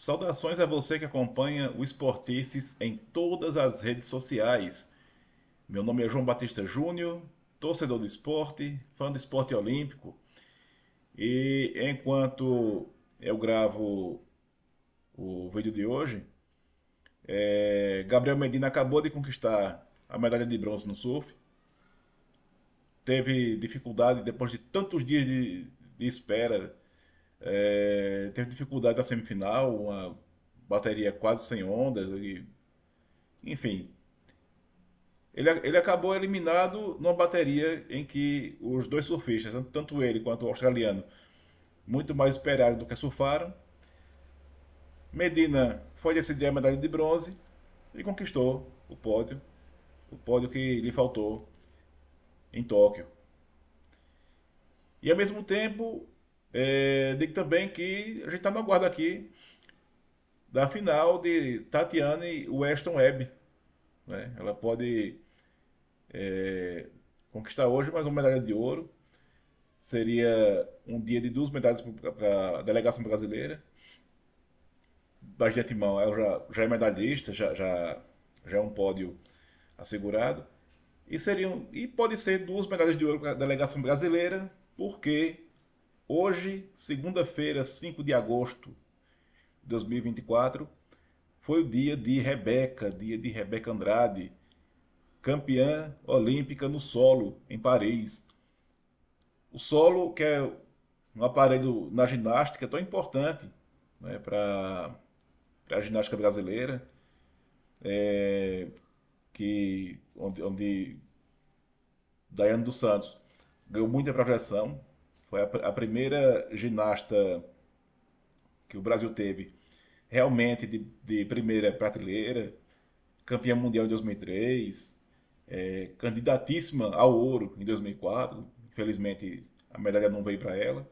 Saudações a você que acompanha o Esportices em todas as redes sociais. Meu nome é João Batista Júnior, torcedor do esporte, fã do esporte olímpico. E enquanto eu gravo o vídeo de hoje, Gabriel Medina acabou de conquistar a medalha de bronze no surf. Teve dificuldade depois de tantos dias de espera. Teve dificuldade na semifinal, uma bateria quase sem ondas. Enfim, ele acabou eliminado numa bateria em que os dois surfistas, tanto ele quanto o australiano, muito mais esperaram do que surfaram. Medina foi decidir a medalha de bronze e conquistou o pódio que lhe faltou em Tóquio. E ao mesmo tempo, digo também que a gente está no aguardo aqui da final de Tatiana e Weston Webb. Né? Ela pode conquistar hoje mais uma medalha de ouro. Seria um dia de duas medalhas para a delegação brasileira. Mas de antemão, ela já é medalhista, já é um pódio assegurado. E pode ser duas medalhas de ouro para a delegação brasileira, porque hoje, segunda-feira, 5 de agosto de 2024, foi o dia de Rebeca Andrade, campeã olímpica no solo, em Paris. O solo, que é um aparelho na ginástica tão importante, né, para a ginástica brasileira, onde Daiane dos Santos ganhou muita projeção. Foi a primeira ginasta que o Brasil teve realmente de primeira prateleira, campeã mundial em 2003, candidatíssima ao ouro em 2004. Infelizmente a medalha não veio para ela.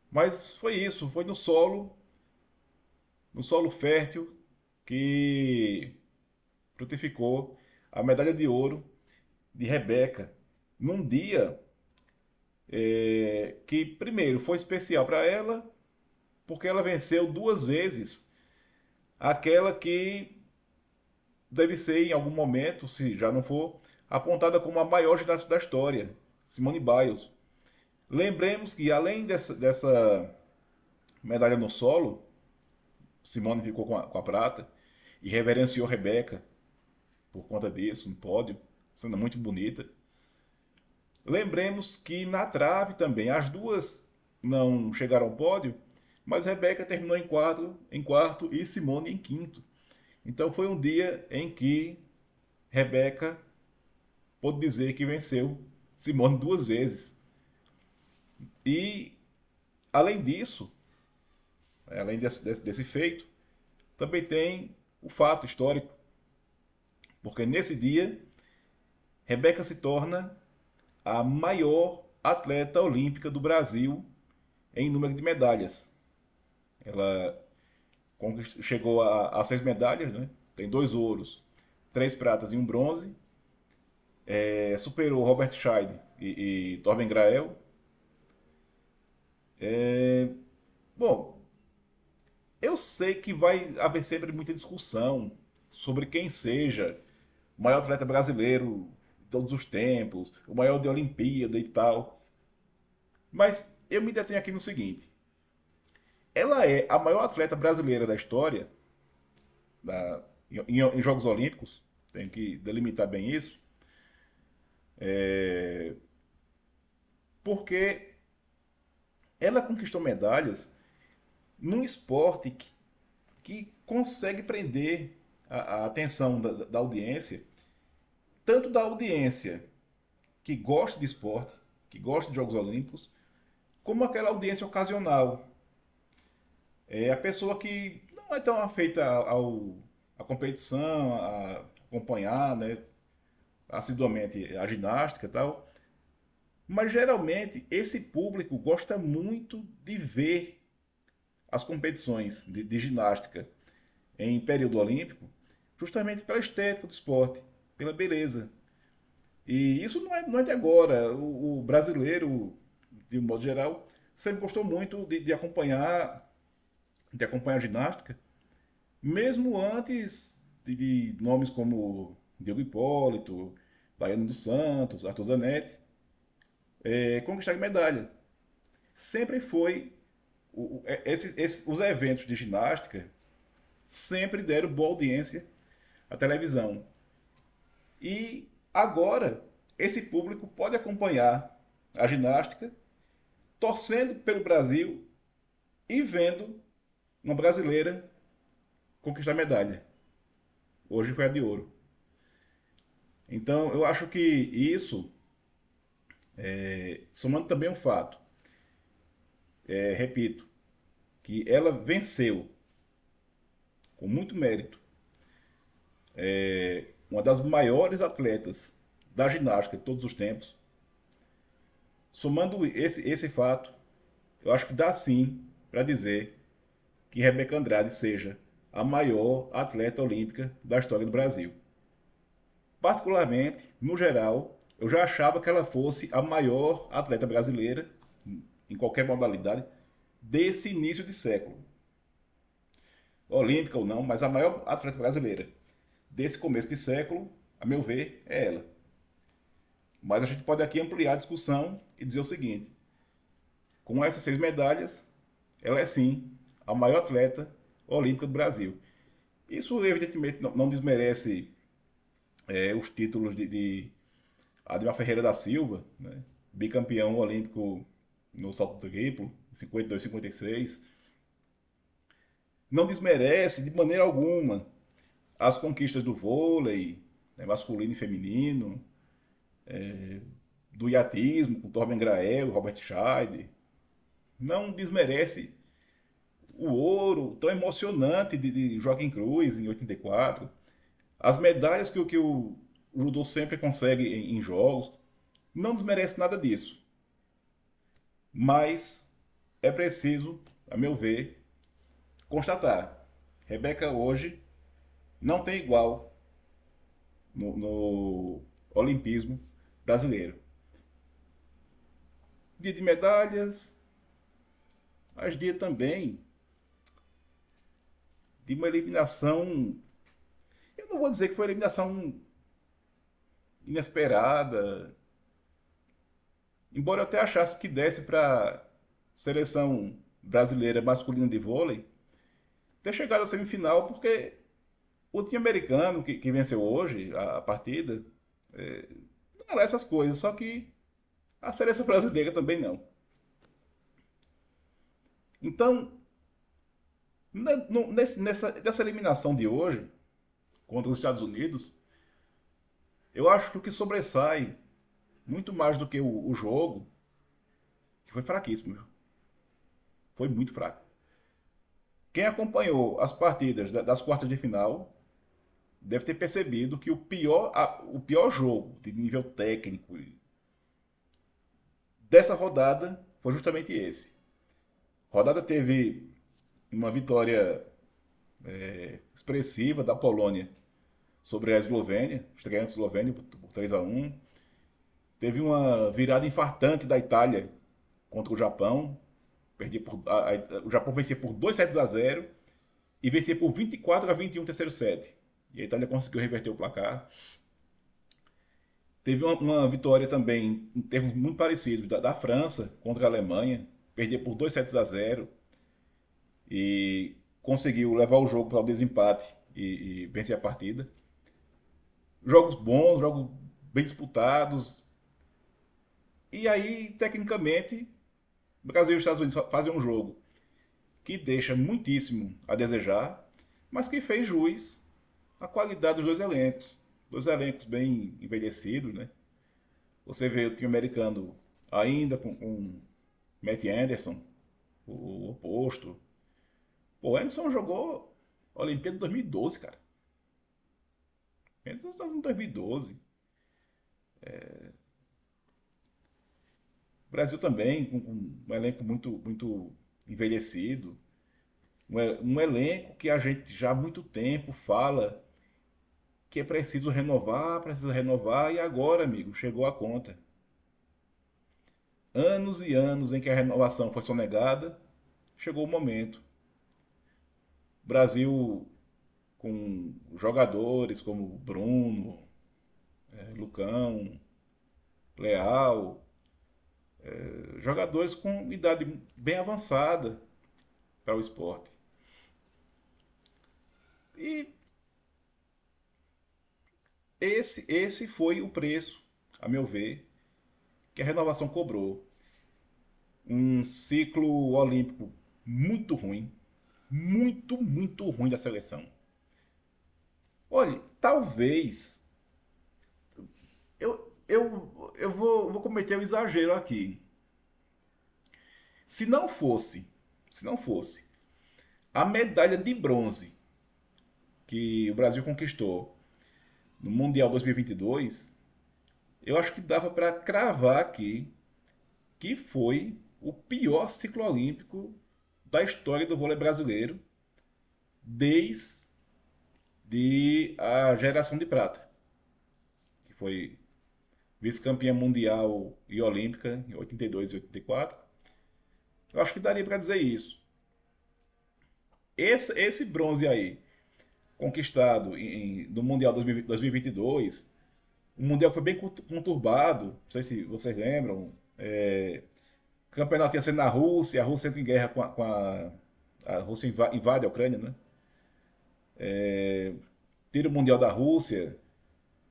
Mas foi isso, foi no solo fértil, que frutificou a medalha de ouro de Rebeca, num dia que, primeiro, foi especial para ela, porque ela venceu duas vezes aquela que deve ser, em algum momento, se já não for, apontada como a maior ginasta da história, Simone Biles. Lembremos que, além dessa medalha no solo, Simone ficou com a prata e reverenciou Rebeca por conta disso, um pódio, cena muito bonita. Lembremos que na trave também, as duas não chegaram ao pódio, mas Rebeca terminou em quarto e Simone em quinto. Então foi um dia em que Rebeca pôde dizer que venceu Simone duas vezes. E além disso, além desse feito, também tem o fato histórico, porque nesse dia Rebeca se torna a maior atleta olímpica do Brasil em número de medalhas. Ela chegou a 6 medalhas, né? Tem 2 ouros, 3 pratas e um bronze. Superou Robert Scheid e Torben Grael. Bom, eu sei que vai haver sempre muita discussão sobre quem seja o maior atleta brasileiro de todos os tempos, o maior de Olimpíada e tal. Mas eu me detenho aqui no seguinte: ela é a maior atleta brasileira da história em Jogos Olímpicos, tenho que delimitar bem isso, porque ela conquistou medalhas num esporte que consegue prender a atenção da audiência, tanto da audiência que gosta de esporte, que gosta de Jogos Olímpicos, como aquela audiência ocasional. É a pessoa que não é tão afeita à competição, a acompanhar, né, assiduamente a ginástica e tal. Mas geralmente esse público gosta muito de ver as competições de ginástica em período olímpico, justamente pela estética do esporte, pela beleza. E isso não é de agora. O brasileiro, de um modo geral, sempre gostou muito de acompanhar de acompanhar a ginástica, mesmo antes de nomes como Diego Hipólito, Baiano dos Santos, Arthur Zanetti, conquistar medalha. Sempre foi. Os eventos de ginástica sempre deram boa audiência à televisão. E agora, esse público pode acompanhar a ginástica, torcendo pelo Brasil e vendo uma brasileira conquistar medalha. Hoje foi a de ouro. Então, eu acho que isso, somando também o fato, repito, que ela venceu com muito mérito uma das maiores atletas da ginástica de todos os tempos. Somando esse fato, eu acho que dá sim para dizer que Rebeca Andrade seja a maior atleta olímpica da história do Brasil. Particularmente, no geral, eu já achava que ela fosse a maior atleta brasileira, em qualquer modalidade, desse início de século. Olímpica ou não, mas a maior atleta brasileira desse começo de século, a meu ver, é ela. Mas a gente pode aqui ampliar a discussão e dizer o seguinte: com essas 6 medalhas, ela é sim a maior atleta olímpica do Brasil. Isso, evidentemente, não desmerece os títulos de Ademar Ferreira da Silva, né? Bicampeão olímpico no salto triplo, 52 e 56. Não desmerece de maneira alguma as conquistas do vôlei, né, masculino e feminino, do iatismo, com Torben Grael, Robert Scheider. Não desmerece o ouro tão emocionante de Joaquim Cruz em 84. As medalhas que o judô sempre consegue em jogos. Não desmerece nada disso. Mas é preciso, a meu ver, constatar: Rebeca hoje não tem igual no olimpismo brasileiro. Dia de medalhas, mas dia também de uma eliminação. Eu não vou dizer que foi uma eliminação inesperada, embora eu até achasse que desse para a seleção brasileira masculina de vôlei ter chegado à semifinal, porque o time americano que venceu hoje a partida não era essas coisas, só que a seleção brasileira também não. Então, nessa eliminação de hoje contra os Estados Unidos, eu acho que o que sobressai muito mais do que o jogo, que foi fraquíssimo, viu? Foi muito fraco. Quem acompanhou as partidas das quartas de final deve ter percebido que o pior jogo de nível técnico dessa rodada foi justamente esse. A rodada teve uma vitória expressiva da Polônia sobre a Eslovênia, estreante Eslovênia por 3-1. Teve uma virada infartante da Itália contra o Japão. O Japão vencia por 2-0 e vencia por 24-21 o terceiro set. E a Itália conseguiu reverter o placar. Teve uma vitória também, em termos muito parecidos, da França contra a Alemanha. Perdia por 2-0 e conseguiu levar o jogo para o desempate e vencer a partida. Jogos bons, jogos bem disputados. E aí, tecnicamente, o Brasil e os Estados Unidos fazem um jogo que deixa muitíssimo a desejar, mas que fez jus à qualidade dos dois elencos. Dois elencos bem envelhecidos, né? Você vê o time americano ainda com Matt Anderson, o oposto. Pô, o Anderson jogou a Olimpíada de 2012, cara. Anderson estava em 2012. O Brasil também, com um elenco muito envelhecido. Um elenco que a gente já há muito tempo fala que é preciso renovar, e agora, amigo, chegou a conta. Anos e anos em que a renovação foi sonegada, chegou o momento. Brasil com jogadores como Bruno, Lucão, Leal, jogadores com idade bem avançada para o esporte. E esse foi o preço, a meu ver, que a renovação cobrou. Um ciclo olímpico muito ruim da seleção. Olha, talvez eu vou cometer um exagero aqui. Se não fosse, se não fosse a medalha de bronze que o Brasil conquistou no Mundial 2022, eu acho que dava para cravar aqui que foi o pior ciclo olímpico da história do vôlei brasileiro desde a geração de prata, que foi vice-campeã mundial e olímpica em 82 e 84. Eu acho que daria para dizer isso. Esse bronze aí, conquistado no Mundial 2022, o Mundial foi bem conturbado, não sei se vocês lembram. O campeonato ia ser na Rússia, a Rússia entra em guerra a Rússia invade a Ucrânia, né? Tira o Mundial da Rússia,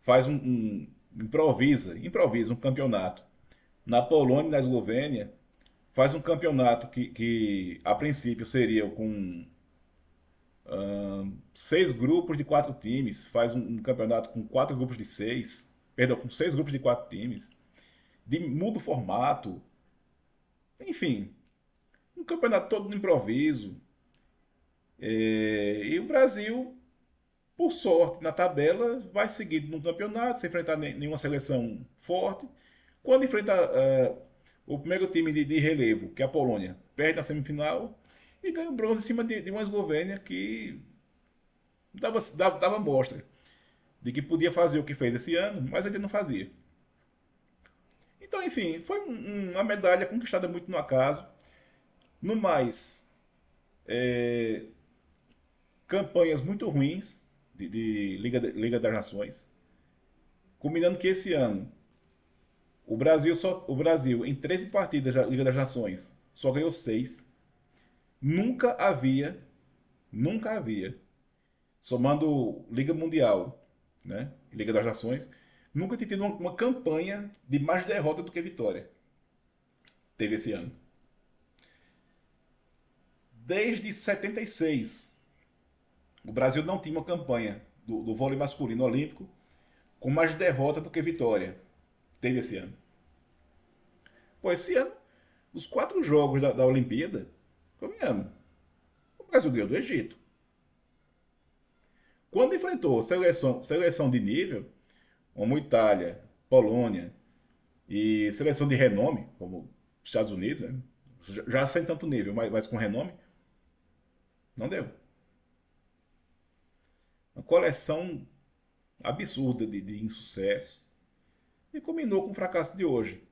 faz improvisa um campeonato na Polônia e na Eslovênia, faz um campeonato que a princípio seria com 6 grupos de 4 times, faz um campeonato com 4 grupos de 6, perdão, com 6 grupos de 4 times, muda o formato, enfim, um campeonato todo no improviso. E o Brasil, por sorte, na tabela, vai seguindo no campeonato, sem enfrentar nenhuma seleção forte. Quando enfrenta o primeiro time de relevo, que é a Polônia, perde na semifinal e ganha o bronze em cima de uma Eslovênia que dava mostra de que podia fazer o que fez esse ano, mas ainda não fazia. Então, enfim, foi uma medalha conquistada muito no acaso. No mais, campanhas muito ruins de Liga das Nações, combinando que esse ano o Brasil em 13 partidas da Liga das Nações só ganhou 6. Nunca havia, somando Liga Mundial, né, e Liga das Nações, nunca tinha tido uma campanha de mais derrota do que vitória. Teve esse ano. Desde 76, o Brasil não tinha uma campanha do vôlei masculino olímpico com mais derrota do que vitória. Teve esse ano. Pô, esse ano, os 4 jogos da Olimpíada, convenhamos, o Brasil ganhou do Egito. Quando enfrentou seleção de nível, como Itália, Polônia e seleção de renome, como Estados Unidos, né? Já sem tanto nível, mas com renome, não deu. Uma coleção absurda de insucesso e combinou com o fracasso de hoje.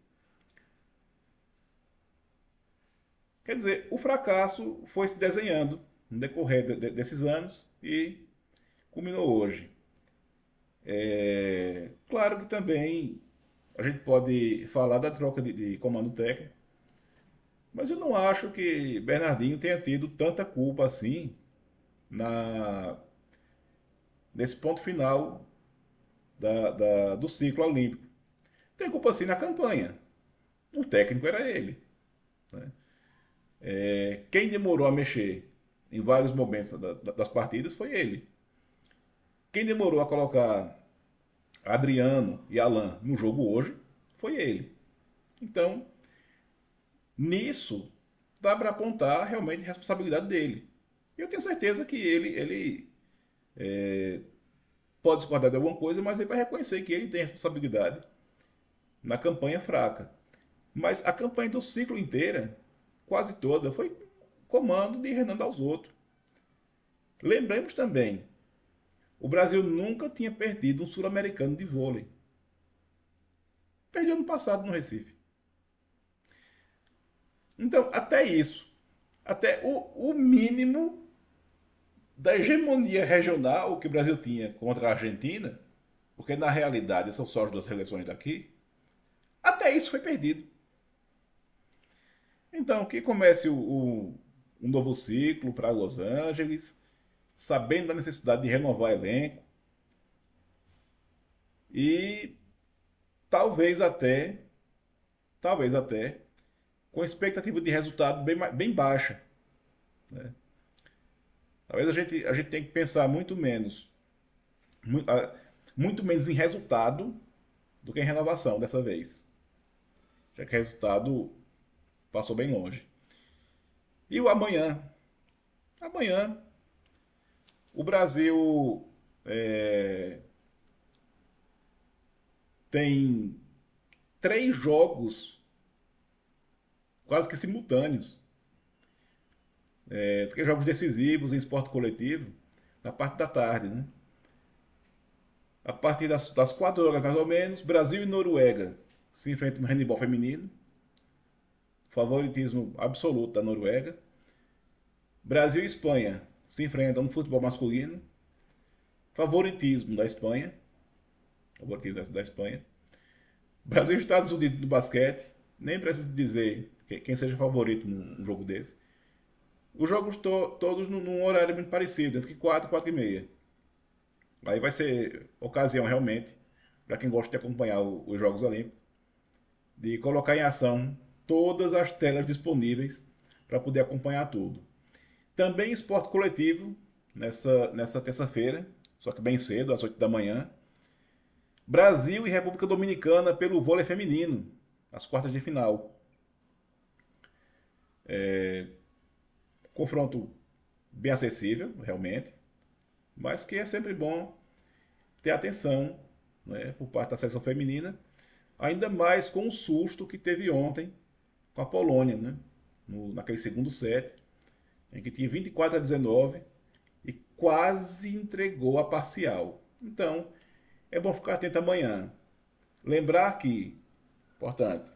Quer dizer, o fracasso foi se desenhando no decorrer desses anos e culminou hoje. Claro que também a gente pode falar da troca de comando técnico, mas eu não acho que Bernardinho tenha tido tanta culpa assim na, nesse ponto final do ciclo olímpico. Tem culpa assim na campanha. O técnico era ele, né? Quem demorou a mexer em vários momentos das partidas foi ele. Quem demorou a colocar Adriano e Alain no jogo hoje foi ele. Então, nisso, dá para apontar realmente a responsabilidade dele. Eu tenho certeza que ele pode discordar de alguma coisa, mas ele vai reconhecer que ele tem responsabilidade na campanha fraca. Mas a campanha do ciclo inteira, quase toda, foi comando de Renan Dalzotto. Lembremos também, o Brasil nunca tinha perdido um sul-americano de vôlei. Perdeu no passado no Recife. Então, até isso, até o mínimo da hegemonia regional que o Brasil tinha contra a Argentina, porque na realidade são só as duas seleções daqui, até isso foi perdido. Então, que comece um novo ciclo para Los Angeles, sabendo da necessidade de renovar elenco e talvez até, talvez até, com expectativa de resultado bem baixa, né? Talvez a gente tenha que pensar muito menos em resultado do que em renovação dessa vez, já que o resultado passou bem longe. E o amanhã? Amanhã, o Brasil tem 3 jogos quase que simultâneos. 3 jogos decisivos em esporte coletivo na parte da tarde, né? A partir das 4 horas mais ou menos, Brasil e Noruega se enfrentam no handebol feminino. Favoritismo absoluto da Noruega. Brasil e Espanha se enfrentam no futebol masculino. Favoritismo da Espanha. Favoritismo da Espanha. Brasil e Estados Unidos no basquete. Nem preciso dizer quem seja favorito num jogo desse. Os jogos todos num horário muito parecido, entre 4 e 4 e meia. Aí vai ser ocasião realmente, para quem gosta de acompanhar os Jogos Olímpicos, de colocar em ação todas as telas disponíveis para poder acompanhar tudo. Também esporte coletivo, nessa terça-feira, só que bem cedo, às 8 da manhã. Brasil e República Dominicana pelo vôlei feminino, as quartas de final. Confronto bem acessível, realmente, mas que é sempre bom ter atenção, né, por parte da seleção feminina, ainda mais com o susto que teve ontem com a Polônia, né, naquele segundo set, em que tinha 24-19 e quase entregou a parcial. Então, é bom ficar atento amanhã. Lembrar que, importante,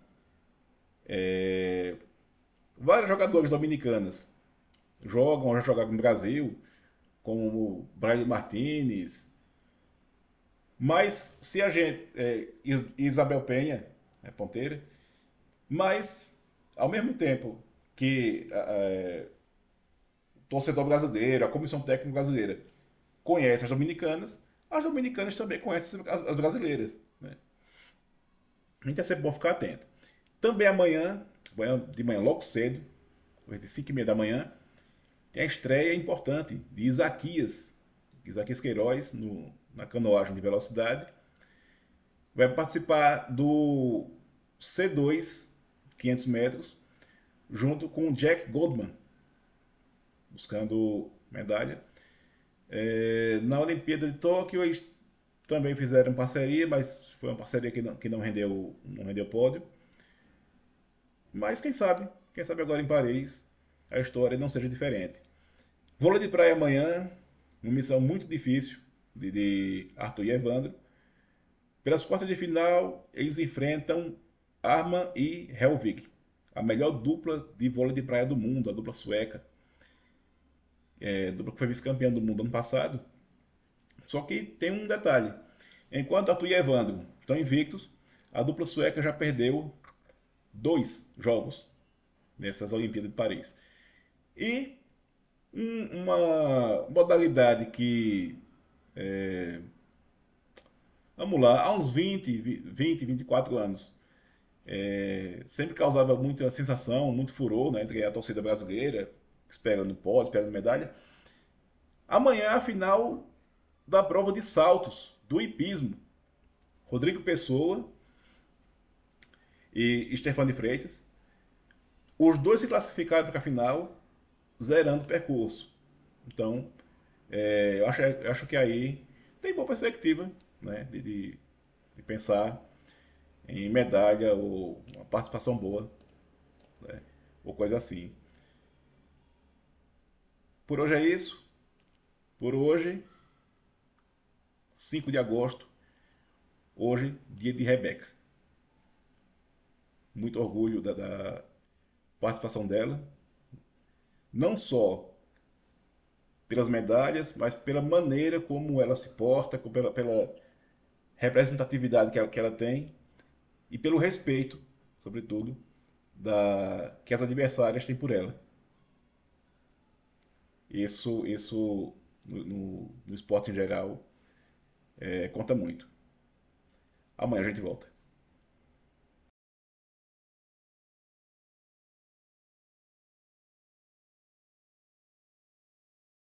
vários jogadores dominicanos jogam ou já jogaram no Brasil, como o Brian Martinez. Mas se a gente. Isabel Penha, ponteira. Mas, ao mesmo tempo que o torcedor brasileiro, a comissão técnica brasileira conhece as dominicanas também conhecem as brasileiras, né? Então é sempre bom ficar atento. Também amanhã, de manhã logo cedo, às 5 e meia da manhã, tem a estreia importante de Isaquias Queiroz na canoagem de velocidade. Vai participar do C2, 500 metros, junto com o Jack Goldman, buscando medalha. Na Olimpíada de Tóquio eles também fizeram parceria, mas foi uma parceria que não rendeu pódio. Mas quem sabe agora em Paris a história não seja diferente. Vôlei de praia amanhã, uma missão muito difícil de Arthur e Evandro. Pelas quartas de final, eles enfrentam Arman e Helvig, a melhor dupla de vôlei de praia do mundo, a dupla sueca. Dupla que foi vice-campeã do mundo ano passado. Só que tem um detalhe. Enquanto Arthur e Evandro estão invictos, a dupla sueca já perdeu 2 jogos nessas Olimpíadas de Paris. E uma modalidade que, vamos lá, há uns 24 anos, sempre causava muita sensação, muito furor, né, entre a torcida brasileira, esperando pódio, esperando medalha. Amanhã, a final da prova de saltos, do hipismo. Rodrigo Pessoa e Stefano Freitas. Os dois se classificaram para a final, zerando o percurso. Então, eu acho que aí tem boa perspectiva, né, de pensar em medalha ou uma participação boa, né, ou coisa assim. Por hoje é isso. Por hoje, 5 de agosto, hoje, dia de Rebeca. Muito orgulho da participação dela, não só pelas medalhas, mas pela maneira como ela se porta, pela representatividade que ela tem e pelo respeito, sobretudo, que as adversárias têm por ela. Isso no esporte em geral, conta muito. Amanhã a gente volta.